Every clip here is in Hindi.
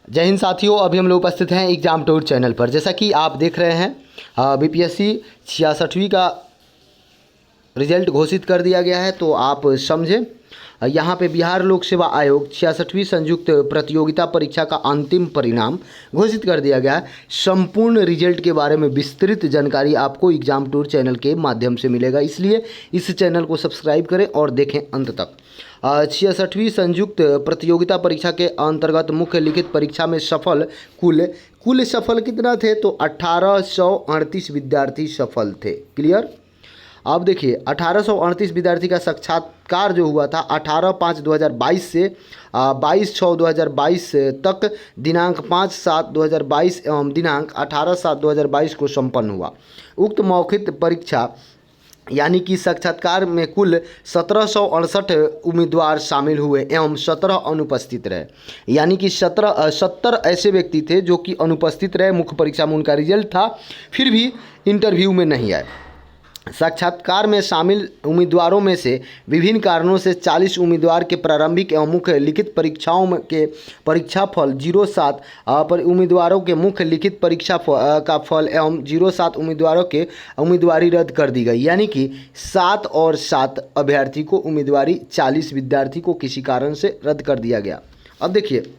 जय हिंद साथियों, अभी हम लोग उपस्थित हैं एग्जाम टूर चैनल पर। जैसा कि आप देख रहे हैं बीपीएससी 66वीं का रिजल्ट घोषित कर दिया गया है। तो आप समझें, यहाँ पे बिहार लोक सेवा आयोग 66वीं संयुक्त प्रतियोगिता परीक्षा का अंतिम परिणाम घोषित कर दिया गया है। संपूर्ण रिजल्ट के बारे में विस्तृत जानकारी आपको एग्जाम टूर चैनल के माध्यम से मिलेगा, इसलिए इस चैनल को सब्सक्राइब करें और देखें अंत तक। 66वीं संयुक्त प्रतियोगिता परीक्षा के अंतर्गत मुख्य लिखित परीक्षा में सफल कुल सफल कितना थे? तो 1838 विद्यार्थी सफल थे। क्लियर। अब देखिए, 1838 विद्यार्थी का साक्षात्कार जो हुआ था 18/5/2022 से 22/6/2022 तक दिनांक 5/7/2022 एवं दिनांक 18/7/2022 को संपन्न हुआ। उक्त मौखिक परीक्षा यानी कि साक्षात्कार में कुल 1768 उम्मीदवार शामिल हुए एवं 17 अनुपस्थित रहे। यानी कि 70 ऐसे व्यक्ति थे जो कि अनुपस्थित रहे। मुख्य परीक्षा में उनका रिजल्ट था, फिर भी इंटरव्यू में नहीं आए। साक्षात्कार में शामिल उम्मीदवारों में से विभिन्न कारणों से 40 उम्मीदवार के प्रारंभिक एवं मुख्य लिखित परीक्षाओं के परीक्षाफल 07 पर उम्मीदवारों के मुख्य लिखित परीक्षा का फल एवं 07 उम्मीदवारों के उम्मीदवारी रद्द कर दी गई। यानी कि 7 और 7 अभ्यर्थी को उम्मीदवारी 40 विद्यार्थी को किसी कारण से रद्द कर दिया गया। अब देखिए,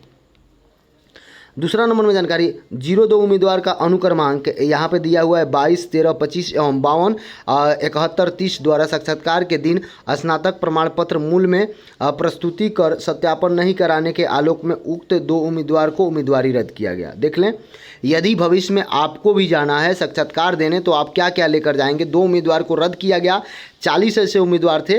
दूसरा नंबर में जानकारी 02 उम्मीदवार का अनुक्रमांक यहाँ पे दिया हुआ है 22, 13, 25 एवं 52, 71, 30 द्वारा साक्षात्कार के दिन स्नातक प्रमाण पत्र मूल में प्रस्तुति कर सत्यापन नहीं कराने के आलोक में उक्त 2 उम्मीदवार को उम्मीदवारी रद्द किया गया। देख लें, यदि भविष्य में आपको भी जाना है साक्षात्कार देने तो आप क्या क्या लेकर जाएंगे। 2 उम्मीदवार को रद्द किया गया। 40 ऐसे उम्मीदवार थे,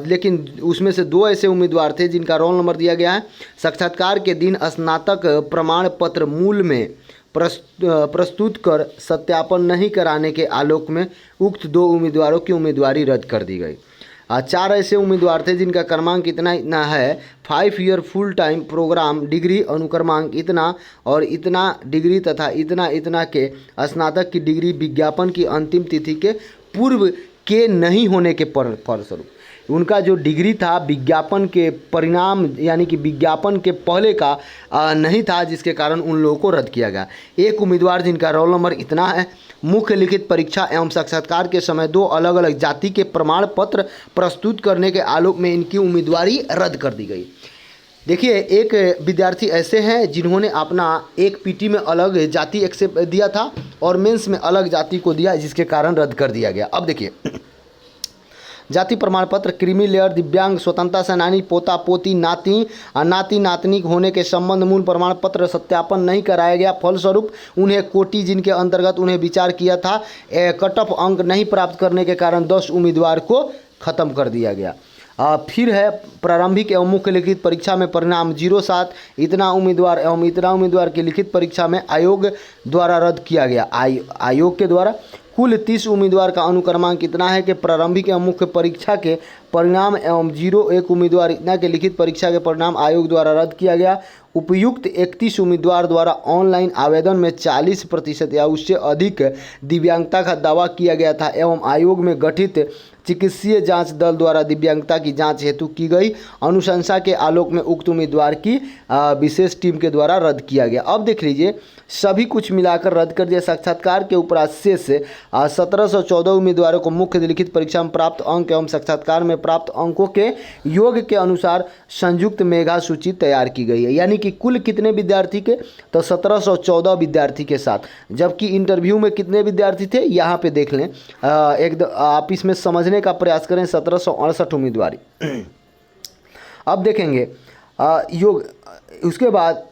लेकिन उसमें से 2 ऐसे उम्मीदवार थे जिनका रोल नंबर दिया गया है। साक्षात्कार के दिन स्नातक प्रमाण पत्र मूल में प्रस्तुत कर सत्यापन नहीं कराने के आलोक में उक्त 2 उम्मीदवारों की उम्मीदवारी रद्द कर दी गई। 4 ऐसे उम्मीदवार थे जिनका क्रमांक इतना है 5 year full time programme degree अनुक्रमांक इतना और इतना डिग्री तथा इतना के स्नातक की डिग्री विज्ञापन की अंतिम तिथि के पूर्व के नहीं होने के फलस्वरूप उनका जो डिग्री था विज्ञापन के परिणाम यानी कि विज्ञापन के पहले का नहीं था, जिसके कारण उन लोगों को रद्द किया गया। 1 उम्मीदवार जिनका रोल नंबर इतना है, मुख्य लिखित परीक्षा एवं साक्षात्कार के समय 2 अलग अलग जाति के प्रमाण पत्र प्रस्तुत करने के आलोक में इनकी उम्मीदवारी रद्द कर दी गई। देखिए, एक विद्यार्थी ऐसे हैं जिन्होंने अपना एक पीटी में अलग जाति एक्सेप्ट दिया था और मेंस में अलग जाति को दिया, जिसके कारण रद्द कर दिया गया। अब देखिए, जाति प्रमाण पत्र क्रीमी लेयर, दिव्यांग, स्वतंत्रता सेनानी, पोता पोती, नाती नातनी होने के संबंध मूल प्रमाण पत्र सत्यापन नहीं कराया गया। फलस्वरूप उन्हें कोटि जिनके अंतर्गत उन्हें विचार किया था कट ऑफ अंक नहीं प्राप्त करने के कारण 10 उम्मीदवार को खत्म कर दिया गया। फिर है प्रारंभिक एवं मुख्य लिखित परीक्षा में परिणाम 07 इतना उम्मीदवार एवं इतना उम्मीदवार की लिखित परीक्षा में आयोग द्वारा रद्द किया गया। आयोग के द्वारा कुल 30 उम्मीदवार का अनुक्रमांक इतना है कि प्रारंभिक एवं मुख्य परीक्षा के परिणाम एवं 01 उम्मीदवार इतना के लिखित परीक्षा के परिणाम आयोग द्वारा रद्द किया गया। उपयुक्त 31 उम्मीदवार द्वारा ऑनलाइन आवेदन में 40% या उससे अधिक दिव्यांगता का दावा किया गया था एवं आयोग में गठित चिकित्सीय जांच दल द्वारा दिव्यांगता की जांच हेतु की गई अनुशंसा के आलोक में उक्त उम्मीदवार की विशेष टीम के द्वारा रद्द किया गया। अब देख लीजिए, सभी कुछ मिलाकर रद्द कर दिया। साक्षात्कार के उपरांत शेष 1714 उम्मीदवारों को मुख्य लिखित परीक्षा में प्राप्त अंक एवं साक्षात्कार में प्राप्त अंकों के योग के अनुसार संयुक्त मेधा सूची तैयार की गई है। यानी कि कुल कितने विद्यार्थी के? तो 1714 विद्यार्थी के साथ, जबकि इंटरव्यू में कितने विद्यार्थी थे यहाँ पे देख लें। आप इसमें समझने का प्रयास करें। 1768 उम्मीदवारी। अब देखेंगे योग, उसके बाद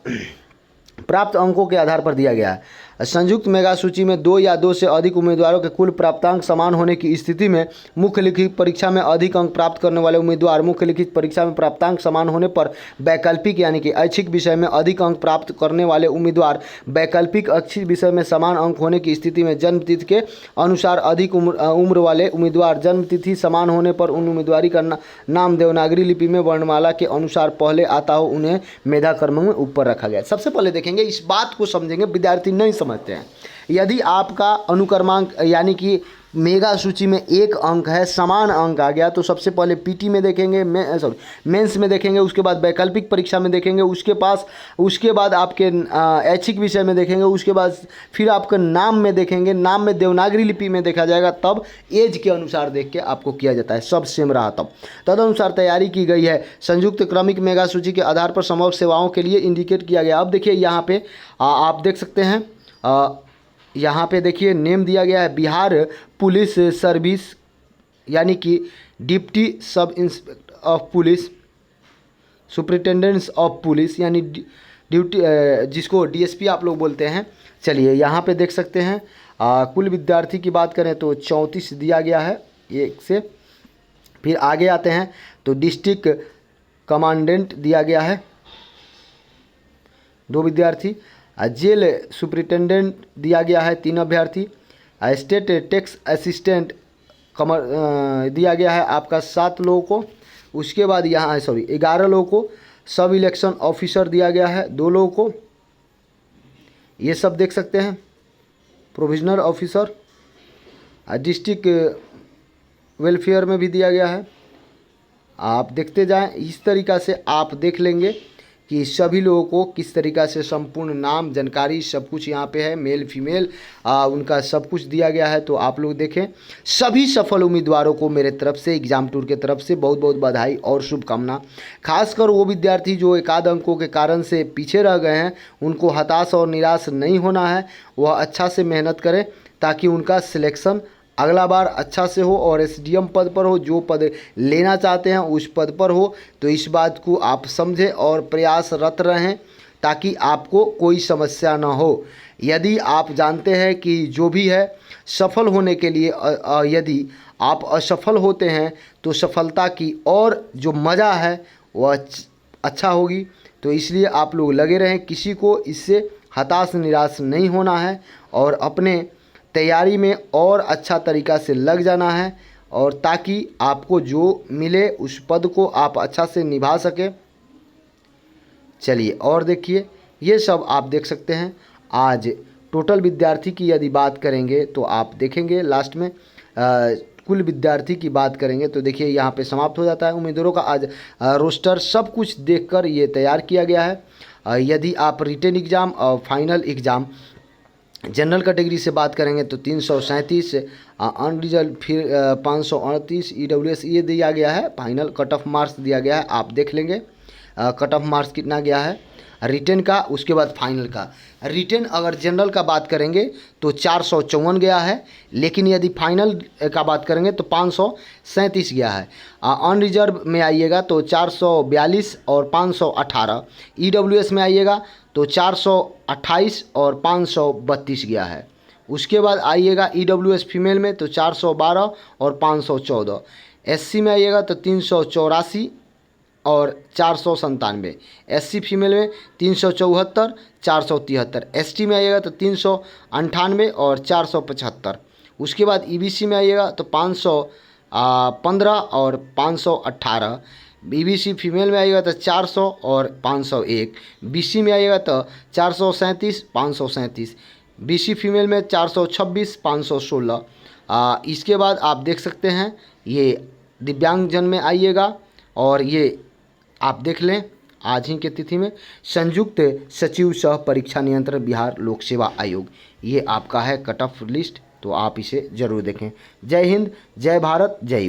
प्राप्त अंकों के आधार पर दिया गया है। संयुक्त मेगा सूची में 2 या 2 से अधिक उम्मीदवारों के कुल प्राप्तांक समान होने की स्थिति में मुख्य लिखित परीक्षा में अधिक अंक प्राप्त करने वाले उम्मीदवार मुख्य लिखित परीक्षा में प्राप्तांक समान होने पर वैकल्पिक यानी कि ऐच्छिक विषय में अधिक अंक प्राप्त करने वाले उम्मीदवार वैकल्पिक ऐच्छिक विषय में समान अंक होने की स्थिति में जन्मतिथि के अनुसार अधिक उम्र वाले उम्मीदवार जन्मतिथि समान होने पर उन उम्मीदवारी का नाम देवनागरी लिपि में वर्णमाला के अनुसार पहले आता हो उन्हें मेधा क्रम में ऊपर रखा गया। सबसे पहले देखेंगे, इस बात को समझेंगे, विद्यार्थी नहीं समझते हैं। यदि आपका अनुक्रमांक यानी कि मेगा सूची में 1 अंक है, समान अंक आ गया, तो सबसे पहले पीटी में देखेंगे, मेंस में देखेंगे, उसके बाद वैकल्पिक परीक्षा में देखेंगे, उसके बाद आपके ऐच्छिक विषय में देखेंगे, उसके बाद फिर आपका नाम में देखेंगे, नाम में देवनागरी लिपि में देखा जाएगा, तब एज के अनुसार देख के आपको किया जाता है, सब सेम रहा तब तदनुसार तैयारी की गई है। संयुक्त क्रमिक मेगा सूची के आधार पर समग्र सेवाओं के लिए इंडिकेट किया गया। अब देखिए यहाँ पे आप देख सकते हैं, यहाँ पे देखिए नेम दिया गया है बिहार पुलिस सर्विस, यानी कि deputy sub inspector of police, superintendents of police, यानी ड्यूटी, जिसको डीएसपी आप लोग बोलते हैं। चलिए यहाँ पे देख सकते हैं कुल विद्यार्थी की बात करें तो 34 दिया गया है 1 से। फिर आगे आते हैं तो डिस्ट्रिक्ट कमांडेंट दिया गया है 2 विद्यार्थी, जेल सुपरिटेंडेंट दिया गया है 3 अभ्यर्थी, स्टेट टैक्स असिस्टेंट दिया गया है आपका 7 लोगों को। उसके बाद यहाँ 11 लोगों को। सब इलेक्शन ऑफिसर दिया गया है 2 लोगों को, ये सब देख सकते हैं। प्रोविजनल ऑफिसर, डिस्ट्रिक्ट वेलफेयर में भी दिया गया है। आप देखते जाएं, इस तरीक़ा से आप देख लेंगे कि सभी लोगों को किस तरीक़ा से संपूर्ण नाम, जानकारी सब कुछ यहाँ पे है, मेल फीमेल उनका सब कुछ दिया गया है। तो आप लोग देखें, सभी सफल उम्मीदवारों को मेरे तरफ से, एग्ज़ाम टूर के तरफ से बहुत बहुत बधाई और शुभकामना। खासकर वो विद्यार्थी जो 1 अंकों के कारण से पीछे रह गए हैं, उनको हताश और निराश नहीं होना है, वह अच्छा से मेहनत करें ताकि उनका सिलेक्शन अगला बार अच्छा से हो और एसडीएम पद पर हो, जो पद लेना चाहते हैं उस पद पर हो। तो इस बात को आप समझें और प्रयासरत रहें ताकि आपको कोई समस्या ना हो। यदि आप जानते हैं कि जो भी है सफल होने के लिए यदि आप असफल होते हैं तो सफलता की और जो मज़ा है वह अच्छा होगी। तो इसलिए आप लोग लगे रहें, किसी को इससे हताश निराश नहीं होना है और अपने तैयारी में और अच्छा तरीक़ा से लग जाना है, और ताकि आपको जो मिले उस पद को आप अच्छा से निभा सकें। चलिए और देखिए, ये सब आप देख सकते हैं। आज टोटल विद्यार्थी की यदि बात करेंगे तो आप देखेंगे लास्ट में कुल विद्यार्थी की बात करेंगे तो देखिए यहाँ पे समाप्त हो जाता है। उम्मीदवारों का आज रोस्टर सब कुछ देखकर ये तैयार किया गया है। यदि आप रिटेन एग्ज़ाम और फाइनल एग्ज़ाम जनरल कैटेगरी से बात करेंगे तो 337, अनरिजर्व फिर 538, ईडब्ल्यूएस ये दिया गया है। फाइनल कट ऑफ मार्क्स दिया गया है, आप देख लेंगे कट ऑफ मार्क्स कितना गया है रिटेन का। उसके बाद फाइनल का रिटेन अगर जनरल का बात करेंगे तो 454 गया है, लेकिन यदि फाइनल का बात करेंगे तो 537 गया है। अनरिजर्व में आइएगा तो 442 और 518, ईडब्ल्यूएस में आइएगा तो 428 और 532 गया है। उसके बाद आइएगा ईडब्ल्यूएस फीमेल में तो 412 और 514, एससी में आइएगा तो 384 और 497, एससी फीमेल में 374, 473, एसटी में आइएगा तो 398 और 475। उसके बाद ईबीसी में आइएगा तो 515 और 518, बीबीसी फीमेल में आइएगा तो 400 और 501, बीसी में आइएगा तो 437, 537, बीसी फीमेल में 426, 516। इसके बाद आप देख सकते हैं ये दिव्यांगजन में आइएगा और ये आप देख लें आज ही के तिथि में संयुक्त सचिव सह परीक्षा नियंत्रण बिहार लोक सेवा आयोग, ये आपका है कट ऑफ लिस्ट, तो आप इसे ज़रूर देखें। जय हिंद, जय भारत, जय।